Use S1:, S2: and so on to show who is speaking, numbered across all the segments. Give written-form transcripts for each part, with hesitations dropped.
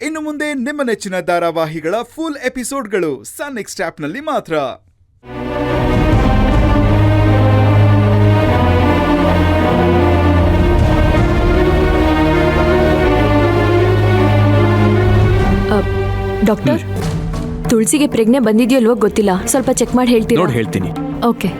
S1: ಇನ್ನು ಮುಂದೆ ನಿಮ್ಮ ನೆಚ್ಚಿನ ಧಾರಾವಾಹಿಗಳ ಫುಲ್ ಎಪಿಸೋಡ್ಗಳು ಸನ್ ನೆಕ್ಸ್ಟ್ ಆಪ್ನಲ್ಲಿ ಮಾತ್ರ.
S2: ಡಾಕ್ಟರ್, ತುಳಸಿಗೆ ಪ್ರಜ್ಞೆ ಬಂದಿದೆಯೋ ಅಲ್ವೋ ಗೊತ್ತಿಲ್ಲ, ಸ್ವಲ್ಪ ಚೆಕ್ ಮಾಡಿ ಹೇಳ್ತೀರಾ?
S3: ನೋಡಿ ಹೇಳ್ತೀನಿ.
S2: ಓಕೆ.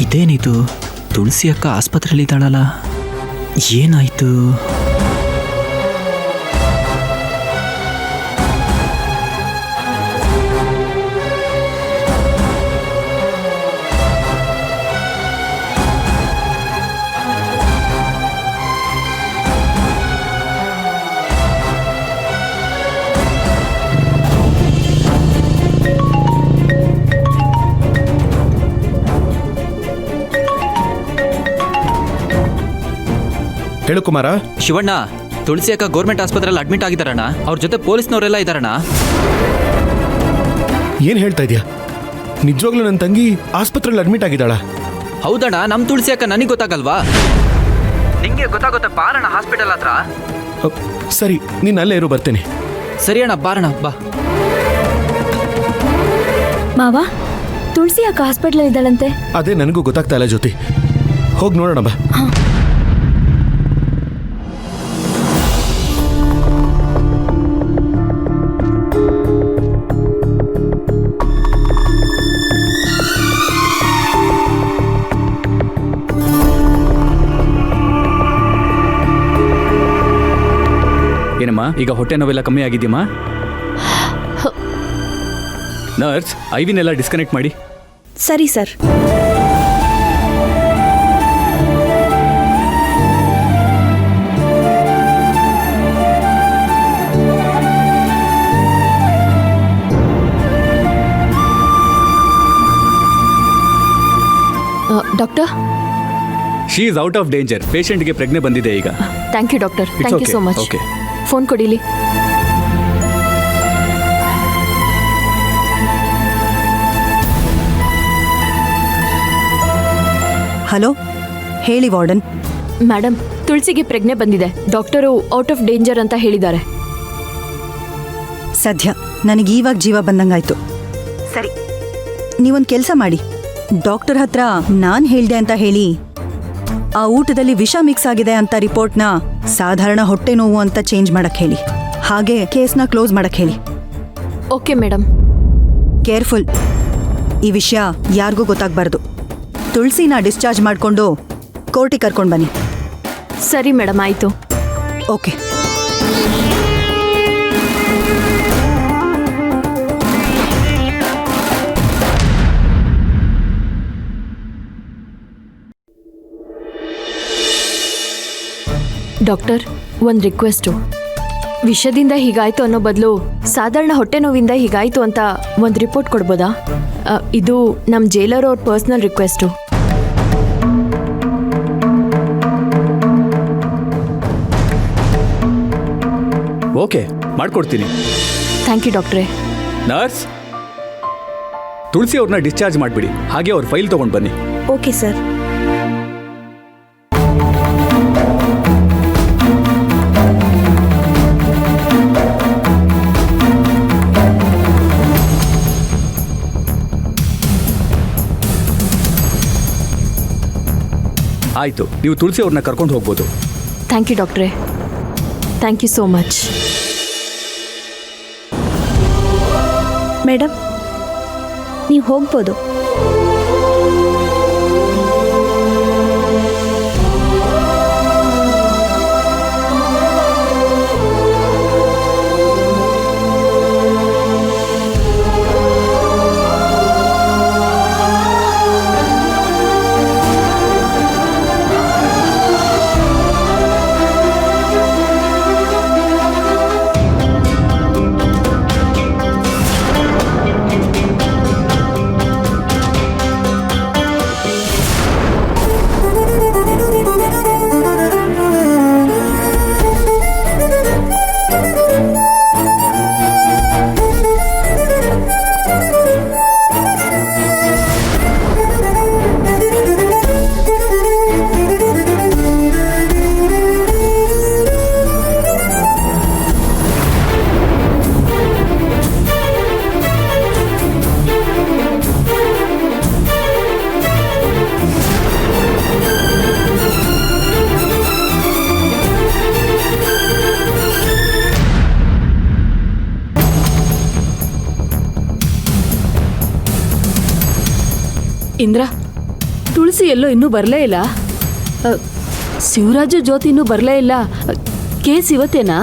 S3: ಇದೇನಿದು, ತುಳಸಿ ಅಕ್ಕ ಆಸ್ಪತ್ರೆಯಲ್ಲಿದ್ದಾಳಲ್ಲ, ಏನಾಯ್ತು?
S4: ಹೇಳು ಕುಮಾರ.
S3: ಶಿವಣ್ಣ, ತುಳಸಿ ಅಕ್ಕ ಗೌರ್ಮೆಂಟ್ ಆಸ್ಪತ್ರೆಯಲ್ಲಿ ಅಡ್ಮಿಟ್ ಆಗಿದ್ದಾರಣ್ಣ. ಅವ್ರ ಜೊತೆ ಪೊಲೀಸ್ನವರೆಲ್ಲ ಇದ್ದಾರಣ್ಣ.
S4: ಏನ್ ಹೇಳ್ತಾ ಇದೀಯಾ? ನಿಜವಾಗ್ಲೂ ನನ್ನ ತಂಗಿ ಆಸ್ಪತ್ರೆಯಲ್ಲಿ ಅಡ್ಮಿಟ್ ಆಗಿದ್ದಾಳ?
S3: ಹೌದಣ್ಣ, ನಮ್ ತುಳಸಿ ಅಕ್ಕ ನನಗೆ ಗೊತ್ತಾಗಲ್ವಾ? ನಿಂಗೆ ಗೊತ್ತಾಗುತ್ತೆ, ಬಾರಣ್ಣ ಹಾಸ್ಪಿಟಲ್ ಹತ್ರ.
S4: ಸರಿ, ನೀನ್ ಅಲ್ಲೇ ಇರು, ಬರ್ತೇನೆ.
S3: ಸರಿ ಅಣ್ಣ, ಬಾರಣ್ಣ ಬಾ.
S2: ಮಾವ, ತುಳಸಿ ಅಕ್ಕ ಹಾಸ್ಪಿಟಲ್ ಇದ್ದಾಳಂತೆ.
S4: ಅದೇ ನನಗೂ ಗೊತ್ತಾಗ್ತಾ ಇಲ್ಲ ಜ್ಯೋತಿ. ಹೋಗಿ ನೋಡೋಣ ಬಾ.
S3: ಏನಮ್ಮ, ಈಗ ಹೊಟ್ಟೆ ನೋವೆಲ್ಲ ಕಮ್ಮಿ ಆಗಿದೆಯಮ್ಮ? ನರ್ಸ್, ಐವಿನೆಲ್ಲ ಡಿಸ್ಕನೆಕ್ಟ್ ಮಾಡಿ.
S2: ಸರಿ sir. Doctor,
S3: she is out of danger. ಪೇಷಂಟ್ಗೆ ಪ್ರಜ್ಞೆ ಬಂದಿದೆ ಈಗ.
S2: Thank you doctor, thank you so much.
S3: Okay,
S2: phone ಕೊಡಿಲಿ.
S5: ಹಲೋ, ಹೇಳಿ ವಾರ್ಡನ್.
S2: ಮೇಡಮ್, ತುಳಸಿಗೆ ಪ್ರಜ್ಞೆ ಬಂದಿದೆ. ಡಾಕ್ಟರು ಔಟ್ ಆಫ್ ಡೇಂಜರ್ ಅಂತ ಹೇಳಿದ್ದಾರೆ.
S5: ಸದ್ಯ ನನಗೆ ಇವಾಗ ಜೀವ ಬಂದಂಗಾಯ್ತು. ಸರಿ, ನೀವೊಂದು ಕೆಲಸ ಮಾಡಿ, ಡಾಕ್ಟರ್ ಹತ್ರ ನಾನು ಹೇಳ್ದೆ ಅಂತ ಹೇಳಿ ಆ ಊಟದಲ್ಲಿ ವಿಷ ಮಿಕ್ಸ್ ಆಗಿದೆ ಅಂತ ರಿಪೋರ್ಟ್ನ ಸಾಧಾರಣ ಹೊಟ್ಟೆ ನೋವು ಅಂತ ಚೇಂಜ್ ಮಾಡಕ್ಕೆ ಹೇಳಿ. ಹಾಗೆ ಕೇಸ್ನ ಕ್ಲೋಸ್ ಮಾಡಕ್ಕೆ ಹೇಳಿ.
S2: Okay madam.
S5: ಕೇರ್ಫುಲ್, ಈ ವಿಷಯ ಯಾರಿಗೂ ಗೊತ್ತಾಗಬಾರ್ದು. ತುಳಸಿನ ಡಿಸ್ಚಾರ್ಜ್ ಮಾಡಿಕೊಂಡು ಕೋರ್ಟಿಗೆ ಕರ್ಕೊಂಡು ಬನ್ನಿ.
S2: ಸರಿ ಮೇಡಮ್, ಆಯಿತು.
S5: ಓಕೆ.
S2: ಡಾಕ್ಟರ್, ಒಂದು ರಿಕ್ವೆಸ್ಟು. ವಿಷದಿಂದ ಹೀಗಾಯ್ತು ಅನ್ನೋ ಬದಲು ಸಾಧಾರಣ ಹೊಟ್ಟೆ ನೋವಿಂದ ಹೀಗಾಯ್ತು ಅಂತ ಒಂದು ರಿಪೋರ್ಟ್ ಕೊಡ್ಬೋದಾ? ಇದು ನಮ್ಮ ಜೈಲರ್ ಅವ್ರ ಪರ್ಸ್ನಲ್ ರಿಕ್ವೆಸ್ಟು.
S3: ಓಕೆ, ಮಾಡ್ಕೊಡ್ತೀನಿ.
S2: ಥ್ಯಾಂಕ್ ಯು ಡಾಕ್ಟ್ರೇ.
S3: ನರ್ಸ್, ತುಳಸಿ ಅವ್ರನ್ನ ಡಿಸ್ಚಾರ್ಜ್ ಮಾಡಿಬಿಡಿ. ಹಾಗೆ ಅವ್ರ ಫೈಲ್ ತೊಗೊಂಡು ಬನ್ನಿ.
S2: Okay sir.
S3: ಆಯಿತು, ನೀವು ತುಳಸಿ ಅವ್ರನ್ನ ಕರ್ಕೊಂಡು ಹೋಗ್ಬೋದು.
S2: ಥ್ಯಾಂಕ್ ಯು ಡಾಕ್ಟ್ರೇ, thank you so much.
S6: Madam, ನೀವು ಹೋಗ್ಬೋದು. ಇಂದ್ರ, ತುಳಸಿ ಎಲ್ಲೋ ಇನ್ನೂ ಬರಲೇ ಇಲ್ಲ. ಶಿವರಾಜು ಜ್ಯೋತಿ ಇನ್ನೂ ಬರಲೇ ಇಲ್ಲ. ಕೇಸ್ ಇವತ್ತೇನಾ?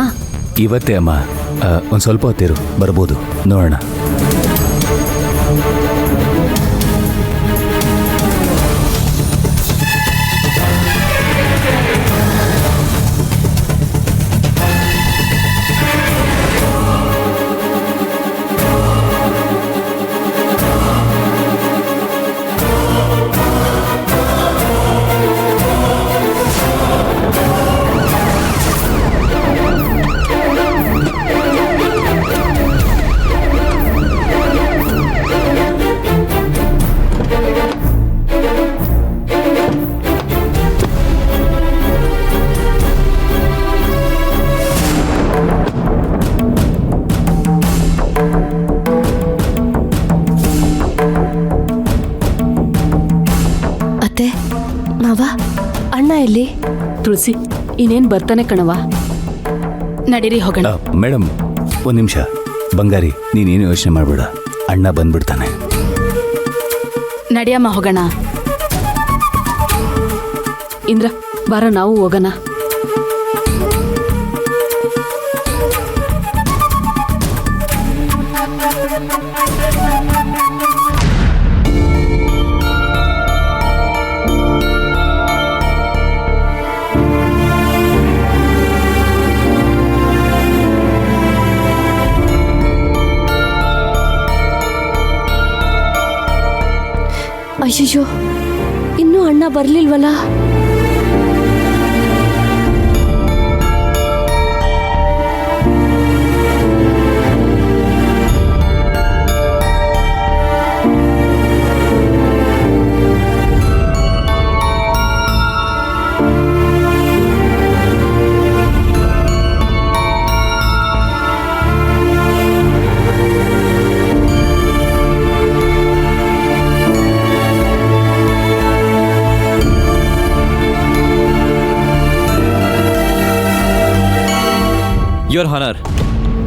S7: ಇವತ್ತೇ ಅಮ್ಮ. ಒಂದು ಸ್ವಲ್ಪ ಹೊತ್ತಿರು, ಬರ್ಬೋದು, ನೋಡೋಣ.
S2: ಅತ್ತೆ, ಮಾವ, ಅಣ್ಣ ಎಲ್ಲಿ?
S6: ತುಳಸಿ ಇನ್ನೇನ್ ಬರ್ತಾನೆ ಕಣವ. ನಡೀರಿ ಹೋಗೋಣ.
S7: ಮೇಡಮ್, ಒಂದು ನಿಮಿಷ. ಬಂಗಾರಿ, ನೀನೇನು ಯೋಚನೆ ಮಾಡಬೇಡ, ಅಣ್ಣ ಬಂದ್ಬಿಡ್ತಾನೆ.
S6: ನಡಿಯಮ್ಮ ಹೋಗೋಣ. ಇಂದ್ರ, ಬಾರ ನಾವು ಹೋಗೋಣ.
S2: ಅಯ್ಯೋ, ಇನ್ನೂ ಅಣ್ಣ ಬರ್ಲಿಲ್ವಲ್ಲ?
S3: ಯುವರ್ ಹಾನರ್,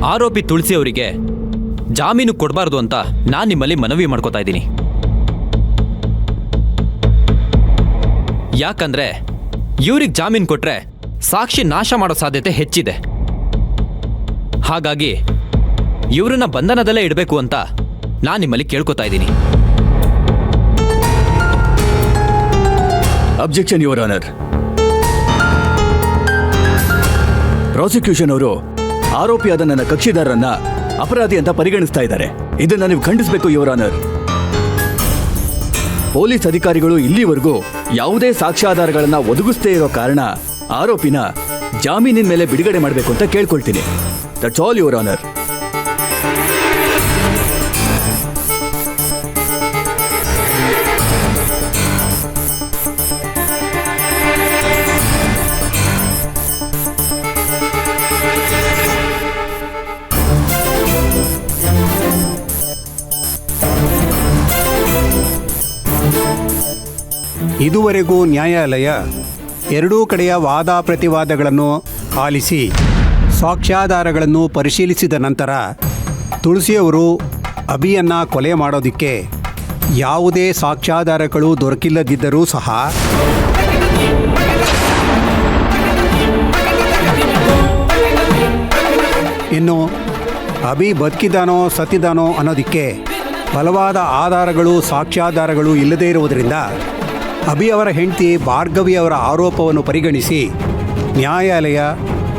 S3: ಆರೋಪಿ ತುಳಸಿ ಅವರಿಗೆ ಜಾಮೀನು ಕೊಡಬಾರ್ದು ಅಂತ ನಾನು ನಿಮ್ಮಲ್ಲಿ ಮನವಿ ಮಾಡ್ಕೋತಾ ಇದ್ದೀನಿ. ಯಾಕಂದ್ರೆ ಇವ್ರಿಗೆ ಜಾಮೀನು ಕೊಟ್ರೆ ಸಾಕ್ಷಿ ನಾಶ ಮಾಡೋ ಸಾಧ್ಯತೆ ಹೆಚ್ಚಿದೆ. ಹಾಗಾಗಿ ಇವ್ರನ್ನ ಬಂಧನದಲ್ಲೇ ಇಡಬೇಕು ಅಂತ ನಾನು ನಿಮ್ಮಲ್ಲಿ ಕೇಳ್ಕೊತಾ ಇದ್ದೀನಿ.
S8: Objection your honour. ಪ್ರಾಸಿಕ್ಯೂಷನ್ ಅವರು ಆರೋಪಿಯಾದ ನನ್ನ ಕಕ್ಷಿದಾರರನ್ನ ಅಪರಾಧಿ ಅಂತ ಪರಿಗಣಿಸ್ತಾ ಇದ್ದಾರೆ. ಇದನ್ನ ನೀವು ಖಂಡಿಸಬೇಕು ಯುವರ್ ಆನರ್. ಪೊಲೀಸ್ ಅಧಿಕಾರಿಗಳು ಇಲ್ಲಿವರೆಗೂ ಯಾವುದೇ ಸಾಕ್ಷ್ಯಾಧಾರಗಳನ್ನ ಒದಗಿಸದೇ ಇರೋ ಕಾರಣ ಆರೋಪಿನ ಜಾಮೀನಿನ ಮೇಲೆ ಬಿಡುಗಡೆ ಮಾಡಬೇಕು ಅಂತ ಕೇಳ್ಕೊಳ್ತೀನಿ. That's all your honour.
S9: ಇದುವರೆಗೂ ನ್ಯಾಯಾಲಯ ಎರಡೂ ಕಡೆಯ ವಾದ ಪ್ರತಿವಾದಗಳನ್ನು ಆಲಿಸಿ ಸಾಕ್ಷ್ಯಾಧಾರಗಳನ್ನು ಪರಿಶೀಲಿಸಿದ ನಂತರ ತುಳಸಿಯವರು ಅಭಿಯನ್ನು ಕೊಲೆ ಮಾಡೋದಕ್ಕೆ ಯಾವುದೇ ಸಾಕ್ಷ್ಯಾಧಾರಗಳು ದೊರಕಿಲ್ಲದಿದ್ದರೂ ಸಹ ಇನ್ನು ಅಭಿ ಬದುಕಿದಾನೋ ಸತ್ತಿದಾನೋ ಅನ್ನೋದಕ್ಕೆ ಬಲವಾದ ಆಧಾರಗಳು ಸಾಕ್ಷ್ಯಾಧಾರಗಳು ಇಲ್ಲದೇ ಇರುವುದರಿಂದ ಅಭಿ ಅವರ ಹೆಂಡತಿ ಭಾರ್ಗವಿ ಅವರ ಆರೋಪವನ್ನು ಪರಿಗಣಿಸಿ ನ್ಯಾಯಾಲಯ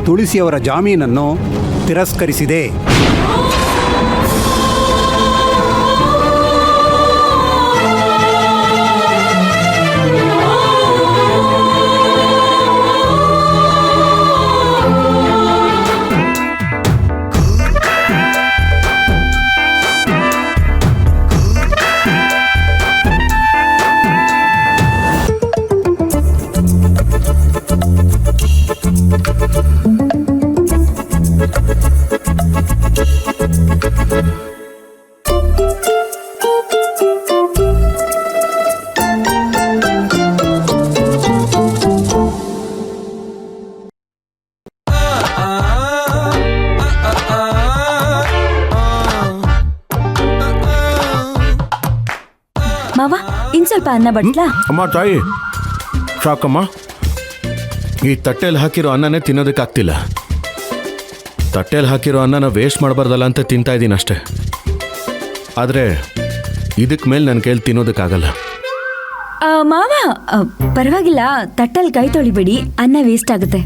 S9: ತುಳಸಿಯವರ ಜಾಮೀನನ್ನು ತಿರಸ್ಕರಿಸಿದೆ.
S10: ಸ್ವಲ್ಪ ಅನ್ನ ಬಡ್ಲಾ?
S4: ಅಮ್ಮ ತಾಯಿ ಸಾಕಮ್ಮ, ಈ ತಟ್ಟೆಯಲ್ಲಿ ಹಾಕಿರೋ ಅನ್ನನೇ ತಿನ್ನೋದಕ್ಕಾಗ್ತಿಲ್ಲ. ತಟ್ಟೆಯಲ್ಲಿ ಹಾಕಿರೋ ಅನ್ನನ ವೇಸ್ಟ್ ಮಾಡಬಾರ್ದಲ್ಲ ಅಂತ ತಿಂತಾ ಇದ್ದೀನಿ ಅಷ್ಟೇ. ಆದರೆ ಇದಕ್ಕೆ ಮೇಲೆ ನನ್ನ ಕೈಯಲ್ಲಿ ತಿನ್ನೋದಕ್ಕಾಗಲ್ಲ.
S10: ಮಾವ, ಪರವಾಗಿಲ್ಲ, ತಟ್ಟಲ್ಲಿ ಕೈ ತೊಳಿಬೇಡಿ, ಅನ್ನ ವೇಸ್ಟ್ ಆಗುತ್ತೆ.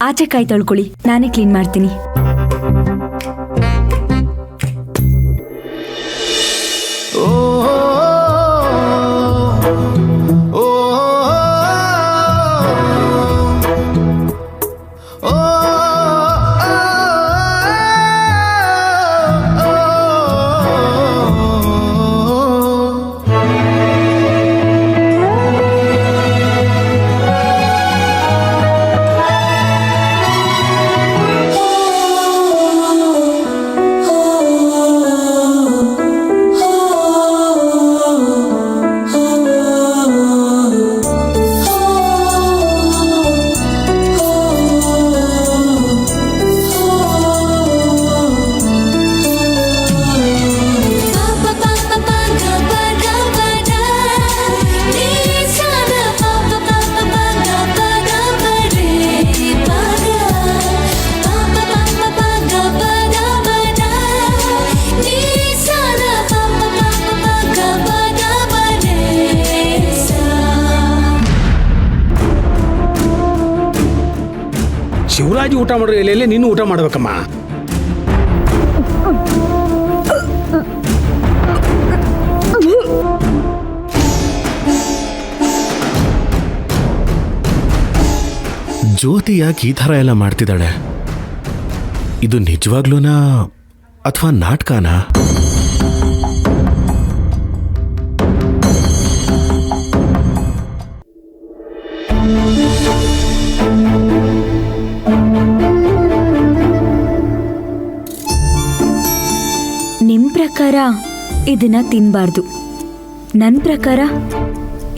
S10: ಆಚೆ ಕೈ ತೊಳ್ಕೊಳ್ಳಿ, ನಾನೇ ಕ್ಲೀನ್ ಮಾಡ್ತೀನಿ.
S11: ಶಿವರಾಜ್ ಊಟ ಮಾಡೋ ಎಲೆಯಲ್ಲಿ ನೀನು ಊಟ ಮಾಡ್ಬೇಕಮ್ಮ.
S4: ಜ್ಯೋತಿ ಯಾಕೆ ಈ ಥರ ಎಲ್ಲ ಮಾಡ್ತಿದ್ದಾಳೆ? ಇದು ನಿಜವಾಗ್ಲೂನಾ ಅಥವಾ ನಾಟಕನಾ?
S10: ನಿಮ್ ಪ್ರಕಾರ ಇದನ್ನ ತಿನ್ಬಾರ್ದು, ನನ್ನ ಪ್ರಕಾರ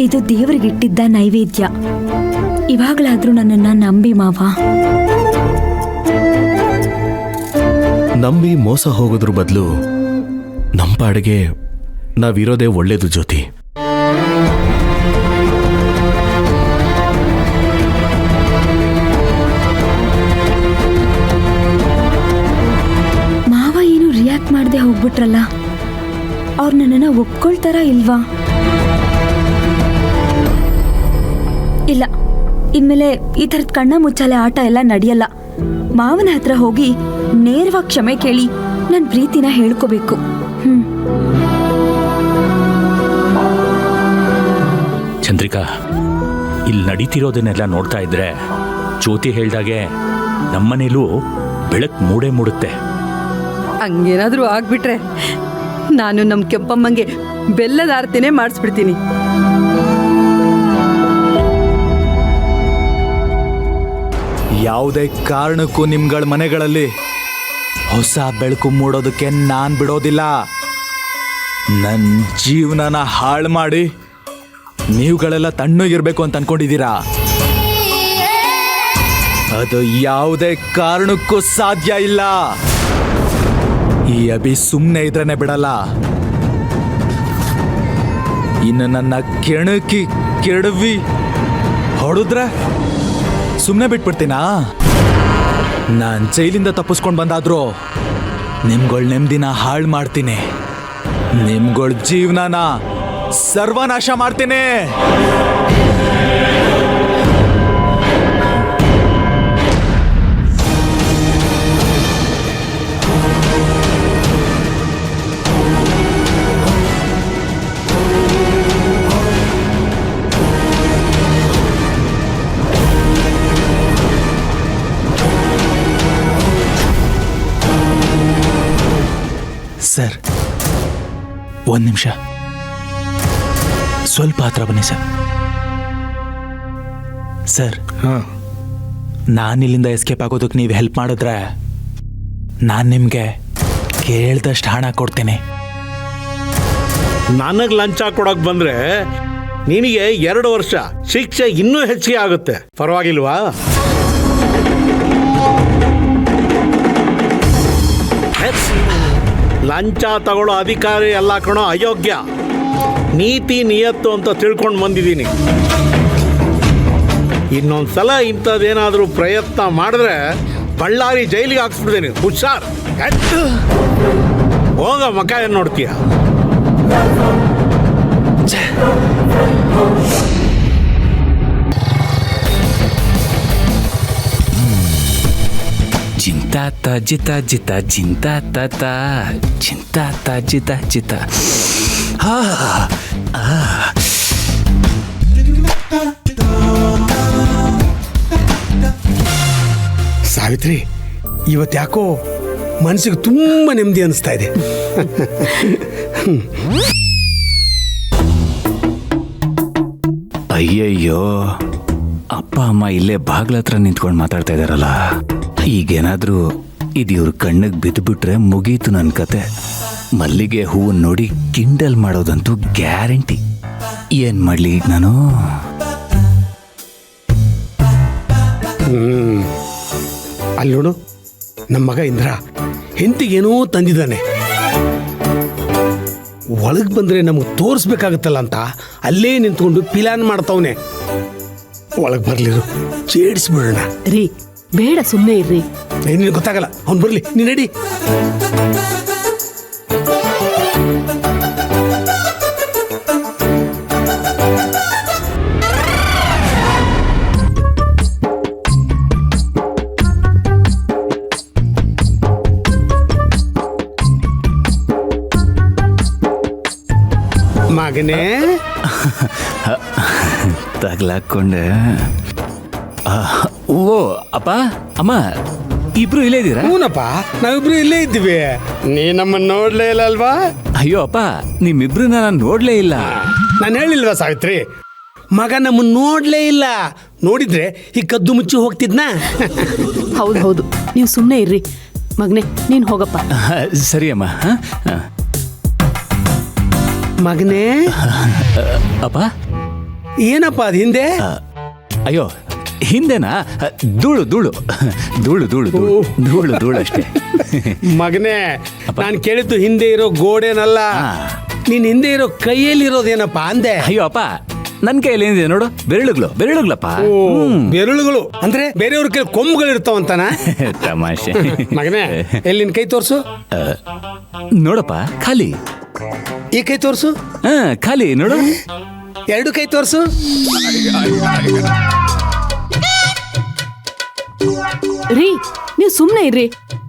S10: ಇದು ದೇವರಿಗಿಟ್ಟಿದ್ದ ನೈವೇದ್ಯ. ಇವಾಗಲಾದ್ರೂ ನನ್ನನ್ನ ನಂಬಿ ಮಾವ.
S4: ನಂಬಿ ಮೋಸ ಹೋಗೋದ್ರ ಬದಲು ನಮ್ಮ ಪಾಡಿಗೆ ನಾವಿರೋದೇ ಒಳ್ಳೇದು ಜ್ಯೋತಿ.
S10: ಮಾವ ಏನು ರಿಯಾಕ್ಟ್ ಮಾಡದೆ ಹೋಗ್ಬಿಟ್ರಲ್ಲ, ಅವ್ರು ನನ್ನನ್ನ ಒಪ್ಕೊಳ್ತಾರ ಇಲ್ವಾ? ಇಲ್ಲ, ಇನ್ಮೇಲೆ ಈ ಥರದ ಕಣ್ಣ ಮುಚ್ಚಾಲೆ ಆಟ ಎಲ್ಲ ನಡೆಯಲ್ಲ. ಮಾವನ ಹತ್ರ ಹೋಗಿ ನೇರವಾಗಿ ಕ್ಷಮೆ ಕೇಳಿ ನನ್ನ ಪ್ರೀತಿನ ಹೇಳ್ಕೋಬೇಕು.
S12: ಚಂದ್ರಿಕಾ, ಇಲ್ಲಿ ನಡೀತಿರೋದನ್ನೆಲ್ಲ ನೋಡ್ತಾ ಇದ್ರೆ ಜ್ಯೋತಿ ಹೇಳ್ದಾಗೆ ನಮ್ಮನೇಲೂ ಬೆಳಕು ಮೂಡೇ ಮೂಡುತ್ತೆ.
S13: ಹಂಗೇನಾದ್ರೂ ಆಗ್ಬಿಟ್ರೆ ನಾನು ನಮ್ಮ ಕೆಂಪಮ್ಮಂಗೆ ಬೆಲ್ಲದ ಆರತಿನೇ ಮಾಡಿಸ್ಬಿಡ್ತೀನಿ.
S8: ಯಾವುದೇ ಕಾರಣಕ್ಕೂ ನಿಮ್ಗಳ ಮನೆಗಳಲ್ಲಿ ಹೊಸ ಬೆಳಕು ಮೂಡೋದಕ್ಕೆ ನಾನು ಬಿಡೋದಿಲ್ಲ. ನನ್ನ ಜೀವನನ ಹಾಳು ಮಾಡಿ ನೀವುಗಳೆಲ್ಲ ತಣ್ಣಗಿರ್ಬೇಕು ಅಂತ ಅನ್ಕೊಂಡಿದ್ದೀರಾ? ಅದು ಯಾವುದೇ ಕಾರಣಕ್ಕೂ ಸಾಧ್ಯ ಇಲ್ಲ. ಈ ಅಭಿ ಸುಮ್ಮನೆ ಇದ್ರನೆ ಬಿಡಲ್ಲ. ಇನ್ನು ನನ್ನ ಕೆಣಕಿ ಕೆಡವಿ ಹೊಡೆದ್ರೆ ಸುಮ್ಮನೆ ಬಿಟ್ಬಿಡ್ತೀನಾ? ನಾನು ಜೈಲಿಂದ ತಪ್ಪಿಸ್ಕೊಂಡು ಬಂದಾದ್ರೂ ನಿಮ್ಗಳ ನೆಮ್ಮದಿನ ಹಾಳು ಮಾಡ್ತೀನಿ. ನಿಮ್ಗಳ ಜೀವನನ ಸರ್ವನಾಶ ಮಾಡ್ತೀನಿ. ಸರ್, ಒಂದು ನಿಮಿಷ, ಸ್ವಲ್ಪ ಹತ್ರ ಬನ್ನಿ ಸರ್. ಸರ್, ನಾನಿಲ್ಲಿಂದ ಎಸ್ಕೇಪ್ ಆಗೋದಕ್ಕೆ ನೀವು ಹೆಲ್ಪ್ ಮಾಡಿದ್ರೆ ನಾನು ನಿಮಗೆ ಕೇಳ್ದಷ್ಟು ಹಣ ಕೊಡ್ತೀನಿ.
S11: ನನಗೆ ಲಂಚ ಕೊಡೋಕೆ ಬಂದರೆ ನಿನಗೆ 2 ವರ್ಷ ಶಿಕ್ಷೆ ಇನ್ನೂ ಹೆಚ್ಚಿಗೆ ಆಗುತ್ತೆ. ಪರವಾಗಿಲ್ವಾ? ಲಂಚ ತಗೊಳ್ಳೋ ಅಧಿಕಾರಿ ಎಲ್ಲ ಕಣೋ ಅಯೋಗ್ಯ. ನೀತಿ ನಿಯತ್ತು ಅಂತ ತಿಳ್ಕೊಂಡು ಬಂದಿದ್ದೀನಿ. ಇನ್ನೊಂದ್ಸಲ ಇಂಥದ್ದೇನಾದರೂ ಪ್ರಯತ್ನ ಮಾಡಿದ್ರೆ ಬಳ್ಳಾರಿ ಜೈಲಿಗೆ ಹಾಕ್ಸ್ಬಿಡ್ತೀನಿ. ಹುಷಾರ್. ಹೋಗ, ಮಕ್ಕ ಏನು ನೋಡ್ತೀಯ?
S7: ಚಿಂತಾತ ಜಿತ ಜಿತ ಚಿಂತಾತ ಚಿಂತಾತ ಜಿತ ಜಿತ.
S9: ಸಾವಿತ್ರಿ, ಇವತ್ತು ಯಾಕೋ ಮನಸ್ಸಿಗೆ ತುಂಬ ನೆಮ್ಮದಿ ಅನಿಸ್ತಾ ಇದೆ.
S7: ಅಯ್ಯಯ್ಯೋ, ಅಪ್ಪ ಅಮ್ಮ ಇಲ್ಲೇ ಬಾಗ್ಲ ಹತ್ರ ನಿಂತ್ಕೊಂಡು ಮಾತಾಡ್ತಾ ಇದ್ದಾರಲ್ಲ. ಈಗೇನಾದ್ರೂ ಇದು ಇವ್ರ ಕಣ್ಣಿಗೆ ಬಿದ್ದುಬಿಟ್ರೆ ಮುಗೀತು ನನ್ನ ಕತೆ. ಮಲ್ಲಿಗೆ ಹೂವು ನೋಡಿ ಕಿಂಡಲ್ ಮಾಡೋದಂತೂ ಗ್ಯಾರಂಟಿ. ಏನ್ ಮಾಡ್ಲಿ ಈಗ ನಾನು?
S9: ಅಲ್ಲಿ ನೋಡು, ನಮ್ಮ ಮಗ ಇಂದ್ರ ಹೆಂಡತಿಗೇನೋ ತಂದಿದ್ದಾನೆ. ಒಳಗೆ ಬಂದರೆ ನಮಗೆ ತೋರಿಸ್ಬೇಕಾಗತ್ತಲ್ಲ ಅಂತ ಅಲ್ಲೇ ನಿಂತ್ಕೊಂಡು ಪ್ಲಾನ್ ಮಾಡ್ತಾವನೆ. ಒಳಗೆ ಬರ್ಲಿರು, ಚೇಡಿಸ್ಬಿಡೋಣ.
S6: ರೀ ಬೇಡ, ಸುಮ್ಮನೆ ಇರ್ರಿ.
S9: ನಿನಗೆ ಗೊತ್ತಾಗಲ್ಲ, ಅವ್ನು ಬರಲಿ, ನೀನು ನಡಿ. ಮಗನೇ,
S7: ತಗ್ಲಾಕೊಂಡೆ. ಓ ಅಪ್ಪ ಅಮ್ಮ ಇಬ್ರು ಇಲ್ಲೇ ಇದ್ದೀರಾ?
S9: ಹೂನಪ್ಪ, ನಾವಿಬ್ರು ಇಲ್ಲೇ ಇದ್ದೀವಿ. ನೀ ನಮ್ಮನ್ನು ನೋಡ್ಲೇ ಇಲ್ಲ ಅಲ್ವಾ?
S7: ಅಯ್ಯೋ ಅಪ್ಪ, ನಿಮ್ಮಿಬ್ರನ್ನ ನಾನು ನೋಡ್ಲೇ ಇಲ್ಲ.
S9: ನಾನು ಹೇಳಿಲ್ವಾ ಸಾವಿತ್ರಿ, ಮಗ ನಮ್ಮನ್ನು ನೋಡ್ಲೇ ಇಲ್ಲ. ನೋಡಿದ್ರೆ ಈ ಕದ್ದು ಮುಚ್ಚಿ ಹೋಗ್ತಿದ್ನಾ?
S6: ಹೌದು ಹೌದು, ನೀವು ಸುಮ್ಮನೆ ಇರ್ರಿ. ಮಗನೇ, ನೀನು ಹೋಗಪ್ಪ.
S7: ಸರಿ ಅಮ್ಮ.
S9: ಮಗನೇ.
S7: ಅಪ್ಪ
S9: ಏನಪ್ಪ ಅದು ಹಿಂದೆ?
S7: ಅಯ್ಯೋ, ಹಿಂದೆನಾ? ಧೂಳು ಧೂಳು ಧೂಳು ಧೂಳು ಧೂಳು ಧೂಳು ಅಷ್ಟೇ.
S9: ಮಗನೇ, ನಾನು ಕೇಳಿದ್ದು ಹಿಂದೆ ಇರೋ ಗೋಡೆನಲ್ಲ, ನೀನ್ ಹಿಂದೆ ಇರೋ ಕೈಯಲ್ಲಿರೋದೇನಪ್ಪ ಅಂದೆ.
S7: ಅಯ್ಯೋ ಅಪ್ಪ, ನನ್ನ ಕೈಯಲ್ಲಿ ಏನಿದೆ ನೋಡು, ಬೆರಳುಗಳಪ್ಪ.
S9: ಬೆರಳುಗಳು ಅಂದ್ರೆ ಬೇರೆಯವ್ರ ಕೈ ಕೊಂಬುಗಳು ಇರ್ತಾವಂತಾನ?
S7: ತಮಾಷೆ.
S9: ಮಗನೇ, ಎಲ್ಲಿ ನಿನ್ ಕೈ ತೋರ್ಸು.
S7: ನೋಡಪ್ಪ, ಖಾಲಿ.
S9: ಈ ಕೈ ತೋರ್ಸು.
S7: ಖಾಲಿ ನೋಡು.
S9: ಎರಡು ಕೈ ತೋರ್ಸು.
S6: ರೀ, ನೀವು ಸುಮ್ಮನೆ ಇರ್ರಿ.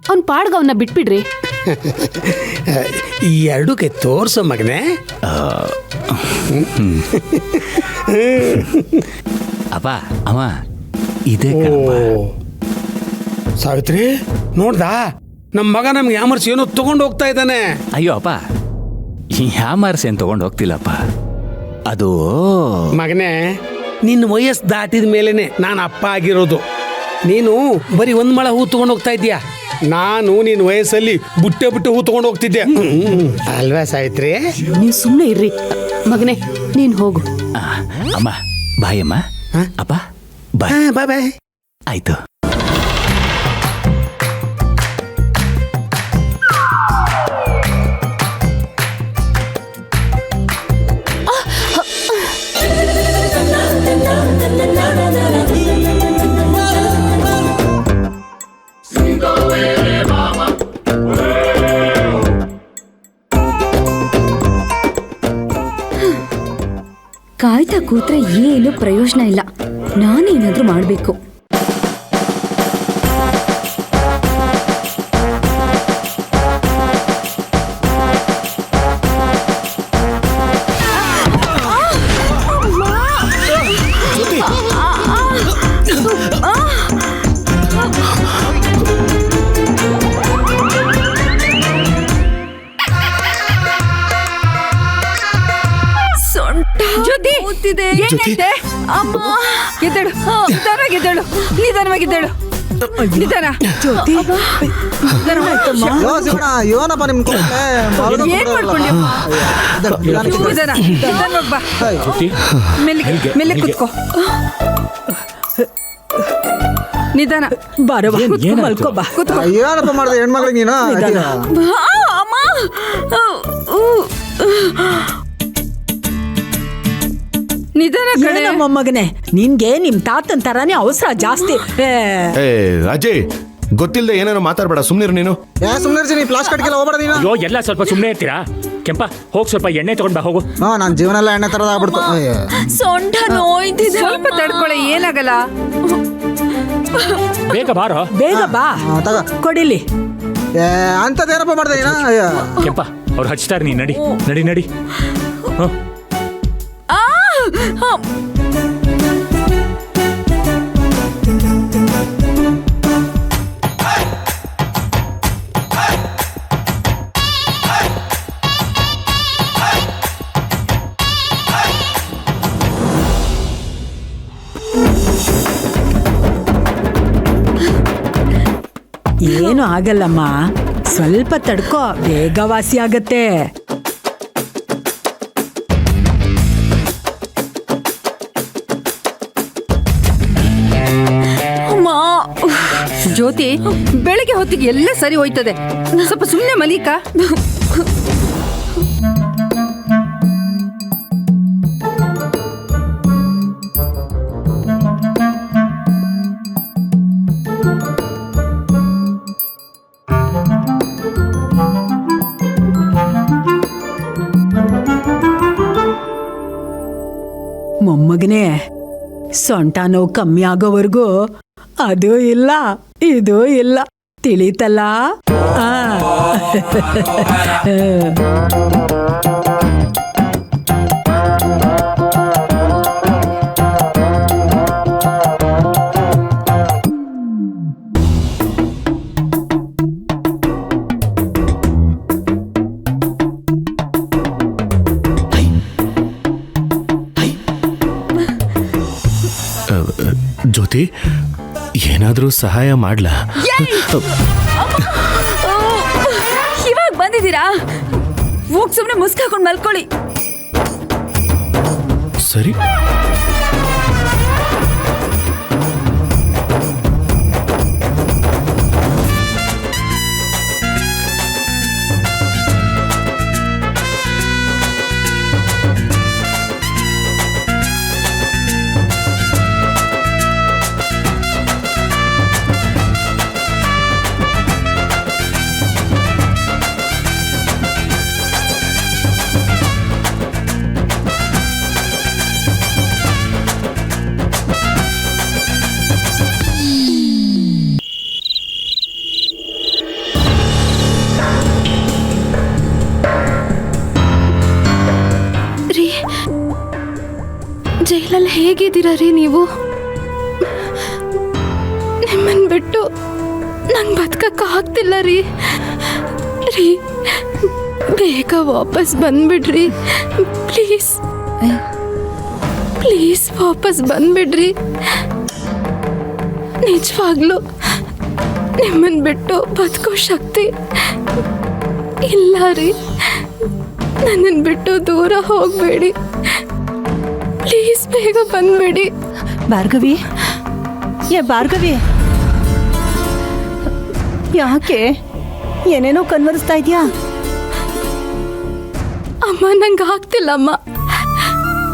S6: ಅವ್ನ ಪಾಡ್ಗ ಅವನ್ನ ಬಿಟ್ಬಿಡ್ರಿ.
S9: ಈ ಎರಡು ಕೈ ತೋರ್ಸು ಮಗನೇ.
S7: ಅಪ್ಪ ಅಮ್ಮ ಇದೆ.
S9: ಸಾವಿತ್ರಿ, ನೋಡ್ದಾ ನಮ್ಮ ಮಗ ನಮ್ಗೆ ಯಾಮರ್ಸಿ ಏನೋ ತಗೊಂಡು ಹೋಗ್ತಾ ಇದ್ದಾನೆ.
S7: ಅಯ್ಯೋ ಅಪ್ಪ, ಯಾಮಾರ್ಸಿ ಏನು ತಗೊಂಡು ಹೋಗ್ತಿಲ್ಲಪ್ಪ. ಅದು
S9: ಮಗನೇ, ನಿನ್ನ ವಯಸ್ಸು ದಾಟಿದ ಮೇಲೇನೆ ನಾನು ಅಪ್ಪ ಆಗಿರೋದು. ನೀನು ಬರೀ ಒಂದು ಮಳ ಹೂ ತಗೊಂಡು ಹೋಗ್ತಾ ಇದೀಯಾ. ನಾನು ನಿನ್ನ ವಯಸ್ಸಲ್ಲಿ ಬುಟ್ಟೆ ಹೂ ತಗೊಂಡು ಹೋಗ್ತಿದ್ದೆ ಅಲ್ವಾ ಸಾವಿತ್ರಿ?
S6: ನೀವು ಸುಮ್ಮನೆ ಇರ್ರಿ. ಮಗನೇ, ನೀನು ಹೋಗು.
S7: ಅಮ್ಮ ಬಾಯ್. ಅಮ್ಮ ಅಪ್ಪ ಬಾಯ್.
S9: ಬಾಯ್ ಬಾಯ್.
S7: ಆಯ್ತು.
S10: ಕಾಯ್ತಾ ಕೂತ್ರೆ ಏನು ಪ್ರಯೋಜನ ಇಲ್ಲ. ನಾನೇನಾದ್ರೂ ಮಾಡಬೇಕು.
S13: ನಿಧಾನವಾಗಿದ್ದೇಳು. ಮೇಲೆ ಕುತ್ಕೋ. ನಿಧಾನ ಬಾರೋ, ಮಲ್ಕೋ ಬಾ.
S14: ಏನಪ್ಪ ಮಾಡಿದೆ ಹೆಣ್ಮಗಳಿಗೆ ನೀನು?
S13: ನಿಧಾನ ಕಣೆ ಮೊಮ್ಮಗನೆ, ನಿನ್ಗೆ ನಿಮ್ ತಾತನ್ ತರಾನೇ ಅವಸರ ಜಾಸ್ತಿ.
S4: ಏ ಅಜಯ್, ಗೊತ್ತಿಲ್ಲದೆ ಏನೇನೋ ಮಾತಾಡ್ಬೇಡ, ಸುಮ್ನಿರು ನೀನು.
S14: ಸುಮ್ಮನೆ ಪ್ಲಾಸ್ ಕಟ್ಗೆಲ್ಲ ಹೋಗ್ಬೇಡ ನೀನು.
S12: ಅಯ್ಯೋ ಎಲ್ಲ ಸ್ವಲ್ಪ ಸುಮ್ಮನೆ ಇರ್ತೀರಾ? ಕೆಂಪ ಹೋಗಿ ಸ್ವಲ್ಪ ಎಣ್ಣೆ ತಗೊಂಡ್ ಬಾ ಹೋಗು.
S14: ನನ್ನ ಜೀವನ ಎಲ್ಲ ಎಣ್ಣೆ ತರದ ಆಗ್ಬಿಡ್ತು.
S10: ಸೊಂಟ ನೋಯ್ತಿದೆ.
S13: ಸ್ವಲ್ಪ ತಡ್ಕೊಳ್ಳೆ, ಏನಾಗಲ್ಲ.
S12: ಬೇಗ ಬಾರೋ.
S13: ಬೇಗ ಬಾ, ಕೊಡಿಲಿ.
S14: ಅಂತದೇನಪ್ಪ ಮಾಡ್ದೆ ನೀನು?
S12: ಕೆಂಪ ಅವ್ರು ಹಚ್ತಾರೆ, ನೀ ನಡಿ ನಡಿ ನಡಿ.
S13: ಏನು ಆಗಲ್ಲಮ್ಮ, ಸ್ವಲ್ಪ ತಡ್ಕೋ, ಬೇಗ ವಾಸಿ ಆಗತ್ತೆ. ಜ್ಯೋತಿ, ಬೆಳಿಗ್ಗೆ ಹೊತ್ತಿಗೆ ಎಲ್ಲ ಸರಿ ಹೋಯ್ತದೆ, ಸ್ವಲ್ಪ ಸುಮ್ಮನೆ ಮಲಿಕಾ. ಮೊಮ್ಮಗನೇ, ಸೊಂಟ ನೋವು ಕಮ್ಮಿ ಆಗೋವರೆಗೂ ಅದು ಇಲ್ಲ ಇದು ಇಲ್ಲ, ತಿಳಿತಲ್ಲ?
S4: ಜ್ಯೋತಿ, ಏನಾದ್ರೂ ಸಹಾಯ ಮಾಡ್ಲಾ?
S10: ಇವಾಗ ಬಂದಿದ್ದೀರಾ? ಹೋಗ್ ಸುಮ್ನೆ ಮುಸ್ಕಾಕೊಂಡು ಮಲ್ಕೊಳ್ಳಿ.
S4: ಸರಿ.
S2: ಜೈಲಲ್ಲಿ ಹೇಗಿದ್ದೀರಾ ರೀ ನೀವು? ನಿಮ್ಮನ್ನು ಬಿಟ್ಟು ನಂಗೆ ಬದುಕಕ್ಕೆ ಆಗ್ತಿಲ್ಲ ರೀ. ಬೇಗ ವಾಪಸ್ ಬಂದ್ಬಿಡ್ರಿ ಪ್ಲೀಸ್. ಪ್ಲೀಸ್ ವಾಪಸ್ ಬಂದ್ಬಿಡ್ರಿ. ನಿಜವಾಗ್ಲೂ ನಿಮ್ಮನ್ನು ಬಿಟ್ಟು ಬದುಕೋ ಶಕ್ತಿ ಇಲ್ಲ ರೀ. ನನ್ನನ್ನು ಬಿಟ್ಟು ದೂರ ಹೋಗಬೇಡಿ ಪ್ಲೀಸ್, ಬೇಗ ಬಂದ್ಬಿಡಿ.
S5: ಭಾರ್ಗವಿ, ಭಾರ್ಗವಿ, ಯಾಕೆ ಏನೇನೋ ಕನ್ವರ್ಸ್ತಾ ಇದೆಯಾ?
S2: ಅಮ್ಮ, ನಂಗೆ ಆಗ್ತಿಲ್ಲ ಅಮ್ಮ.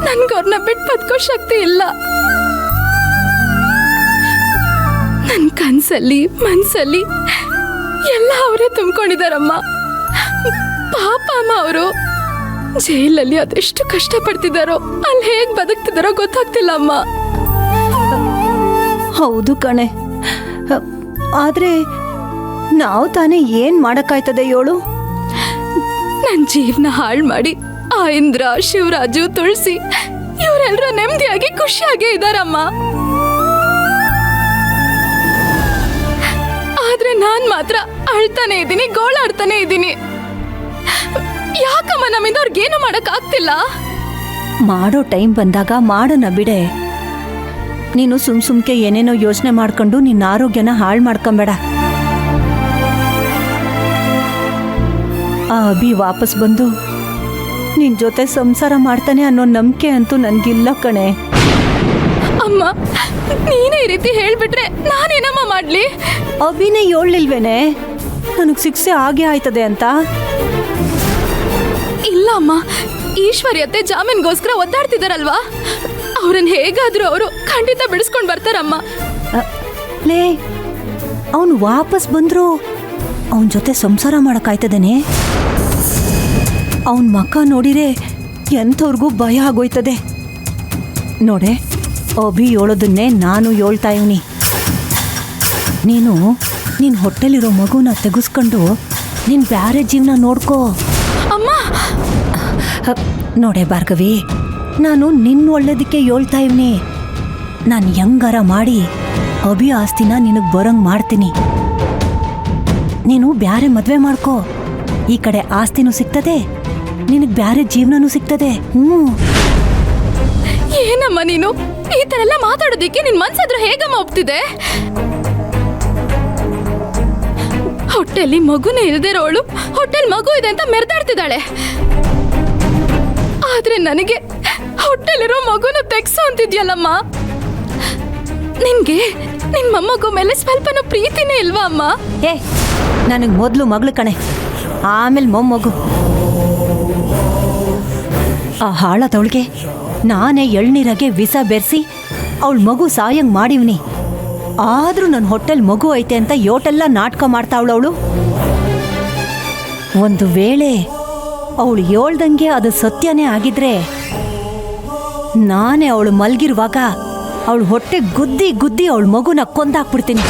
S2: ನನ್ಗೆ ಅವ್ರನ್ನ ಬಿಟ್ಟು ಬದುಕೋ ಶಕ್ತಿ ಇಲ್ಲ. ನನ್ನ ಕನ್ಸಲ್ಲಿ ಮನ್ಸಲ್ಲಿ ಎಲ್ಲ ಅವರೇ ತುಂಬಿಕೊಂಡಿದಾರಮ್ಮ. ಪಾಪ ಅಮ್ಮ, ಅವರು ಜೈಲಲ್ಲಿ ಅದೆಷ್ಟು ಕಷ್ಟಪಡ್ತಿದ್ದಾರೋ, ಅಲ್ಲಿ ಹೇಗೆ ಬದುಕ್ತಿದ್ದಾರೋ ಗೊತ್ತಾಗ್ತಿಲ್ಲ ಅಮ್ಮ.
S5: ಹೌದು ಕಣೆ, ಆದ್ರೆ ನಾವು ತಾನೇ ಏನ್ ಮಾಡಕ್ಕಾಯ್ತದೆ ಹೇಳು?
S2: ನನ್ನ ಜೀವನ ಹಾಳು ಮಾಡಿ ಆ ಇಂದ್ರ, ಶಿವರಾಜು, ತುಳಸಿ ಇವರೆಲ್ಲರೂ ನೆಮ್ಮದಿಯಾಗಿ ಖುಷಿಯಾಗೇ ಇದ್ದಾರಮ್ಮ. ಆದ್ರೆ ನಾನ್ ಮಾತ್ರ ಅಳ್ತಾನೆ ಇದ್ದೀನಿ, ಗೋಳಾಡ್ತಾನೆ ಇದ್ದೀನಿ. ಯಾಕಮ್ಮ ನಮ್ಮಿಂದ ಅವ್ರಿಗೇನು ಮಾಡಕ್ ಆಗ್ತಿಲ್ಲ?
S5: ಮಾಡೋ ಟೈಮ್ ಬಂದಾಗ ಮಾಡೋಣ ಬಿಡೆ. ನೀನು ಸುಮ್ಕೆ ಏನೇನೋ ಯೋಚನೆ ಮಾಡ್ಕೊಂಡು ನಿನ್ನ ಆರೋಗ್ಯನ ಹಾಳು ಮಾಡ್ಕೊಂಬೇಡ. ಆ ಅಭಿ ವಾಪಸ್ ಬಂದು ನಿನ್ ಜೊತೆ ಸಂಸಾರ ಮಾಡ್ತಾನೆ ಅನ್ನೋ ನಂಬಿಕೆ ಅಂತೂ ನನ್ಗಿಲ್ಲ ಕಣೆ.
S2: ಅಮ್ಮ, ನೀನೇ ಈ ರೀತಿ ಹೇಳ್ಬಿಟ್ರೆ ನಾನೇನಮ್ಮ ಮಾಡ್ಲಿ?
S5: ಅಭಿನೇ ಹೇಳಲಿಲ್ವೇನೆ ನನಗ್ ಶಿಕ್ಷೆ ಆಗೇ ಆಯ್ತದೆ ಅಂತ?
S2: ಇಲ್ಲ ಅಮ್ಮ, ಈಶ್ವರ್ಯತೆ ಜಾಮೀನ್ಗೋಸ್ಕರ ಒದ್ದಾಡ್ತಿದಾರಲ್ವಾ,
S6: ಅವ್ರನ್ನ ಹೇಗಾದ್ರೂ ಅವರು ಖಂಡಿತ ಬಿಡಿಸ್ಕೊಂಡು ಬರ್ತಾರಮ್ಮ.
S5: ಲೇ, ಅವನು ವಾಪಸ್ ಬಂದ್ರು ಅವನ ಜೊತೆ ಸಂಸಾರ ಮಾಡಕ್ಕಾಯ್ತದೇನೆ? ಅವನ ಮಕ್ಕ ನೋಡಿರೆ ಎಂಥವ್ರಿಗೂ ಭಯ ಆಗೋಯ್ತದೆ. ನೋಡೆ, ಅಭಿ ಹೇಳೋದನ್ನೇ ನಾನು ಹೇಳ್ತಾ ಇವ್ನಿ. ನೀನು ನಿನ್ನ ಹೊಟ್ಟೆಲಿರೋ ಮಗುನ ತೆಗೆಸ್ಕೊಂಡು ನೀನು ಬ್ಯಾರೆ ಜೀವನ ನೋಡ್ಕೋ.
S6: ಅಮ್ಮ
S5: ನೋಡೆ ಭಾರ್ಗವಿ, ನಾನು ನಿನ್ನ ಒಳ್ಳೇದಕ್ಕೆ ಹೇಳ್ತಾ ಇವ್ನಿ. ನಾನು ಹೆಂಗಾರ ಮಾಡಿ ಅಭಿ ಆಸ್ತಿನ ನಿನಗೆ ಬರಂಗ್ ಮಾಡ್ತೀನಿ. ನೀನು ಬ್ಯಾರೆ ಮದುವೆ ಮಾಡ್ಕೋ. ಈ ಕಡೆ ಆಸ್ತಿನೂ ಸಿಗ್ತದೆ, ನಿನಗೆ ಬ್ಯಾರೆ ಜೀವನನೂ ಸಿಗ್ತದೆ.
S6: ಏನಮ್ಮ ನೀನು ಈ ತರ ಎಲ್ಲ ಮಾತಾಡೋದಿಕ್ಕೆ ನಿನ್ ಮನ್ಸಾದ್ರೂ ಹೇಗಮ್ಮ ಒಪ್ತಿದೆ? ಹೊಟ್ಟೆಲಿ ಮಗುನೇ ಇಲ್ದಿರೋಳು ಹೊಟ್ಟೆಲ್ ಮಗು ಇದೆ ಅಂತ ಮೆರೆದಾಡ್ತಿದ್ದಾಳೆ. ಆದ್ರೆ ನನಗೆ ಹೊಟ್ಟೆಲಿರೋ ಮಗುನ ತೆಗ್ಸು ಅಂತಿದ್ಯಲ್ಲಮ್ಮ. ನಿನ್ಗೆ ನಿನ್ ಮೊಮ್ಮಗು ಮೇಲೆ ಸ್ವಲ್ಪನೂ ಪ್ರೀತಿನೇ ಇಲ್ವಾ ಅಮ್ಮ?
S5: ಏ, ನನಗೆ ಮೊದಲು ಮಗಳು ಕಣೆ, ಆಮೇಲೆ ಮೊಮ್ಮಗು. ಆ ಹಾಳದವಳಿಗೆ ನಾನೇ ಎಳ್ನೀರಾಗೆ ವಿಷ ಬೆರೆಸಿ ಅವಳ ಮಗು ಸಾಯಂಗ್ ಮಾಡಿವ್ನಿ. ಆದ್ರೂ ನನ್ನ ಹೊಟ್ಟೆಲ್ ಮಗು ಐತೆ ಅಂತ ಯೋಟೆಲ್ಲ ನಾಟಕ ಮಾಡ್ತಾವಳವಳು. ಒಂದು ವೇಳೆ ಅವಳು ಹೇಳ್ದಂಗೆ ಅದು ಸತ್ಯನೇ ಆಗಿದ್ರೆ ನಾನೇ ಅವಳು ಮಲ್ಗಿರುವಾಗ ಅವಳು ಹೊಟ್ಟೆ ಗುದ್ದಿ ಗುದ್ದಿ ಅವಳ ಮಗುನ ಕೊಂದಾಕ್ಬಿಡ್ತೀನಿ.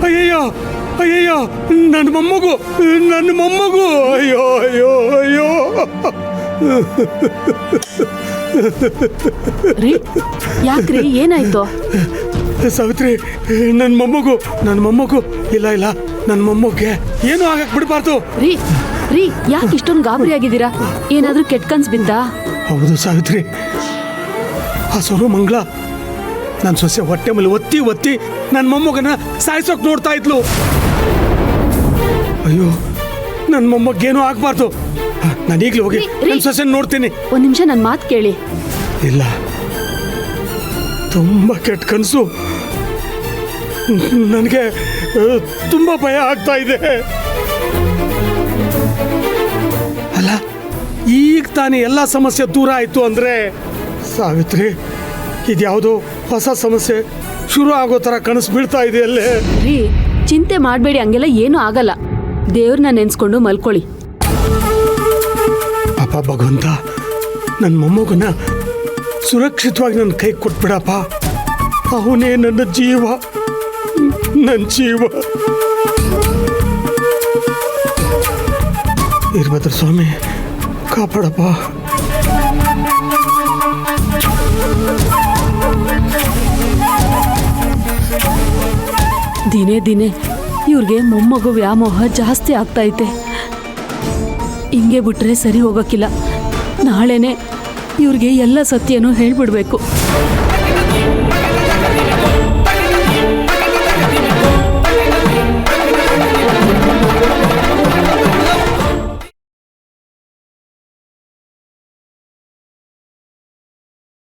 S9: ಅಯ್ಯಯ್ಯೋ ಅಯ್ಯಯ್ಯೋ, ನನ್ನ ಮೊಮ್ಮಗು, ನನ್ನ ಮೊಮ್ಮಗು. ಅಯ್ಯೋ ಅಯ್ಯೋ ಅಯ್ಯೋ.
S6: ಯಾಕ್ರಿ, ಏನಾಯ್ತು?
S9: ಸಾವಿತ್ರಿ, ನನ್ನ ಮೊಮ್ಮಗು ಇಲ್ಲ ಇಲ್ಲ, ನನ್ನ ಮೊಮ್ಮಗ್ಗೆ ಏನು ಆಗಕ್ ಬಿಡಬಾರ್ದು.
S6: ರೀ ಯಾಕೆ ಇಷ್ಟೊಂದು ಗಾಬರಿ ಆಗಿದ್ದೀರಾ? ಏನಾದ್ರೂ ಕೆಟ್ಟ ಕನ್ಸ್ ಬಿದ್ದಾ?
S9: ಹೌದು ಸಾವಿತ್ರಿ, ಆ ಸೊರು ಮಂಗಳ ನನ್ನ ಸೊಸೆ ಹೊಟ್ಟೆ ಮೇಲೆ ಒತ್ತಿ ಒತ್ತಿ ನನ್ನ ಮೊಮ್ಮಗನ ಸಾಯಿಸೋಕ್ ನೋಡ್ತಾ ಇದ್ಲು. ಅಯ್ಯೋ, ನನ್ನ ಮೊಮ್ಮಗೇನು ಆಗ್ಬಾರ್ದು. ನಾನು ಈಗಲೇ ಹೋಗಿ ನನ್ನ ಸೊಸೆ ನೋಡ್ತೀನಿ.
S6: ಒಂದ್ ನಿಮಿಷ ನನ್ನ ಮಾತು ಕೇಳಿ.
S9: ಇಲ್ಲ, ತುಂಬ ಕೆಟ್ಟ ಕನಸು. ನನಗೆ ತುಂಬ ಭಯ ಆಗ್ತಾ ಇದೆ. ಅಲ್ಲ, ಈಗ ತಾನೇ ಎಲ್ಲ ಸಮಸ್ಯೆ ದೂರ ಆಯ್ತು ಅಂದ್ರೆ ಸಾವಿತ್ರಿ, ಇದ್ಯಾವುದೋ ಹೊಸ ಸಮಸ್ಯೆ ಶುರು ಆಗೋ ಥರ ಕನಸು ಬೀಳ್ತಾ ಇದೆ ಅಲ್ಲೇ.
S6: ರೀ, ಚಿಂತೆ ಮಾಡಬೇಡಿ, ಹಂಗೆಲ್ಲ ಏನೂ ಆಗಲ್ಲ. ದೇವ್ರನ್ನ ನೆನ್ಸ್ಕೊಂಡು ಮಲ್ಕೊಳ್ಳಿ.
S9: ಪಾಪ ಭಗವಂತ, ನನ್ನ ಮೊಮ್ಮಗನ ಸುರಕ್ಷಿತವಾಗಿ ನನ್ನ ಕೈ ಕೊಟ್ಬಿಡಪ್ಪ. ಅವನೇ ನನ್ನ ಜೀವ, ನನ್ನ ಜೀವ. ವೀರಭದ್ರ ಸ್ವಾಮಿ, ಕಾಪಾಡಪ್ಪ.
S6: ದಿನೇ ದಿನೇ ಇವ್ರಿಗೆ ಮೊಮ್ಮಗು ವ್ಯಾಮೋಹ ಜಾಸ್ತಿ ಆಗ್ತೈತೆ. ಹಿಂಗೆ ಬಿಟ್ರೆ ಸರಿ ಹೋಗಕ್ಕಿಲ್ಲ. ನಾಳೆನೆ ಇವ್ರಿಗೆ ಎಲ್ಲ ಸತ್ಯನೂ ಹೇಳ್ಬಿಡ್ಬೇಕು.